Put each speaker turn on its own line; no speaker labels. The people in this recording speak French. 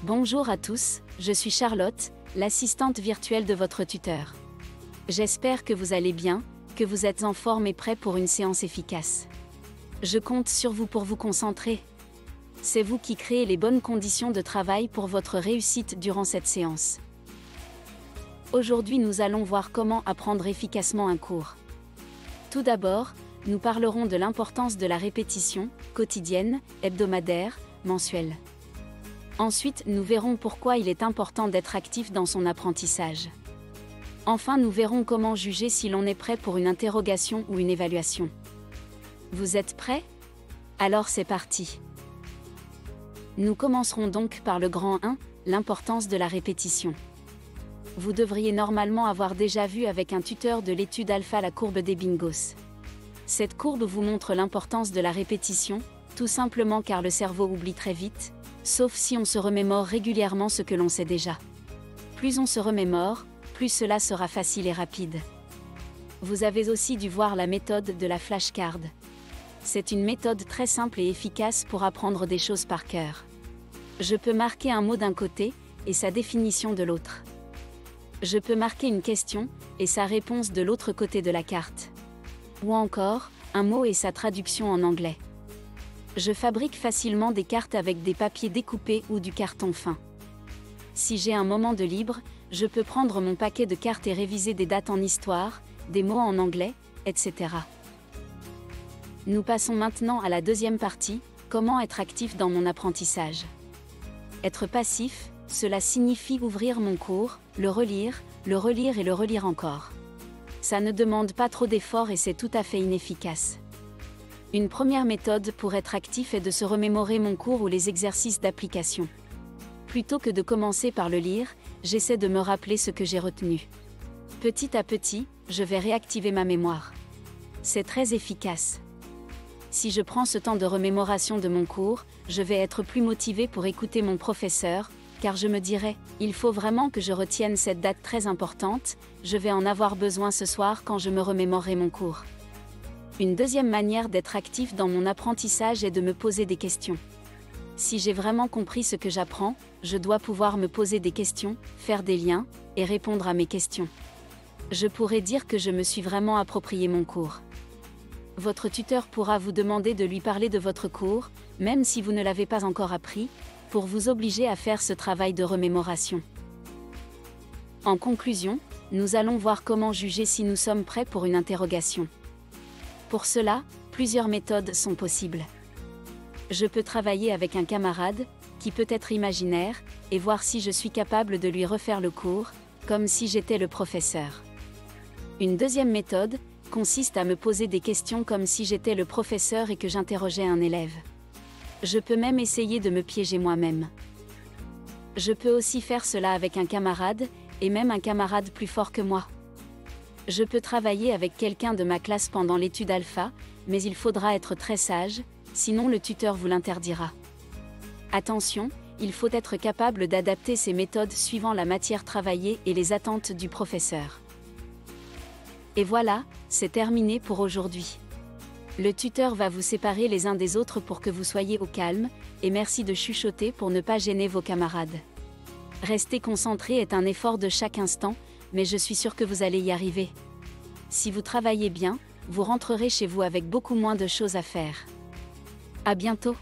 Bonjour à tous, je suis Charlotte, l'assistante virtuelle de votre tuteur. J'espère que vous allez bien, que vous êtes en forme et prêt pour une séance efficace. Je compte sur vous pour vous concentrer. C'est vous qui créez les bonnes conditions de travail pour votre réussite durant cette séance. Aujourd'hui, nous allons voir comment apprendre efficacement un cours. Tout d'abord, nous parlerons de l'importance de la répétition, quotidienne, hebdomadaire, mensuelle. Ensuite, nous verrons pourquoi il est important d'être actif dans son apprentissage. Enfin, nous verrons comment juger si l'on est prêt pour une interrogation ou une évaluation. Vous êtes prêts? Alors c'est parti. Nous commencerons donc par le grand 1, l'importance de la répétition. Vous devriez normalement avoir déjà vu avec un tuteur de l'étude alpha la courbe des bingos. Cette courbe vous montre l'importance de la répétition, tout simplement car le cerveau oublie très vite, sauf si on se remémore régulièrement ce que l'on sait déjà. Plus on se remémore, plus cela sera facile et rapide. Vous avez aussi dû voir la méthode de la flashcard. C'est une méthode très simple et efficace pour apprendre des choses par cœur. Je peux marquer un mot d'un côté, et sa définition de l'autre. Je peux marquer une question, et sa réponse de l'autre côté de la carte. Ou encore, un mot et sa traduction en anglais. Je fabrique facilement des cartes avec des papiers découpés ou du carton fin. Si j'ai un moment de libre, je peux prendre mon paquet de cartes et réviser des dates en histoire, des mots en anglais, etc. Nous passons maintenant à la deuxième partie, comment être actif dans mon apprentissage. Être passif, cela signifie ouvrir mon cours, le relire et le relire encore. Ça ne demande pas trop d'efforts et c'est tout à fait inefficace. Une première méthode pour être actif est de se remémorer mon cours ou les exercices d'application. Plutôt que de commencer par le lire, j'essaie de me rappeler ce que j'ai retenu. Petit à petit, je vais réactiver ma mémoire. C'est très efficace. Si je prends ce temps de remémoration de mon cours, je vais être plus motivé pour écouter mon professeur, car je me dirai, il faut vraiment que je retienne cette date très importante, je vais en avoir besoin ce soir quand je me remémorerai mon cours. Une deuxième manière d'être actif dans mon apprentissage est de me poser des questions. Si j'ai vraiment compris ce que j'apprends, je dois pouvoir me poser des questions, faire des liens, et répondre à mes questions. Je pourrais dire que je me suis vraiment approprié mon cours. Votre tuteur pourra vous demander de lui parler de votre cours, même si vous ne l'avez pas encore appris, pour vous obliger à faire ce travail de remémoration. En conclusion, nous allons voir comment juger si nous sommes prêts pour une interrogation. Pour cela, plusieurs méthodes sont possibles. Je peux travailler avec un camarade, qui peut être imaginaire, et voir si je suis capable de lui refaire le cours, comme si j'étais le professeur. Une deuxième méthode consiste à me poser des questions comme si j'étais le professeur et que j'interrogeais un élève. Je peux même essayer de me piéger moi-même. Je peux aussi faire cela avec un camarade, et même un camarade plus fort que moi. Je peux travailler avec quelqu'un de ma classe pendant l'étude alpha, mais il faudra être très sage, sinon le tuteur vous l'interdira. Attention, il faut être capable d'adapter ces méthodes suivant la matière travaillée et les attentes du professeur. Et voilà, c'est terminé pour aujourd'hui. Le tuteur va vous séparer les uns des autres pour que vous soyez au calme, et merci de chuchoter pour ne pas gêner vos camarades. Rester concentré est un effort de chaque instant, mais je suis sûre que vous allez y arriver. Si vous travaillez bien, vous rentrerez chez vous avec beaucoup moins de choses à faire. À bientôt!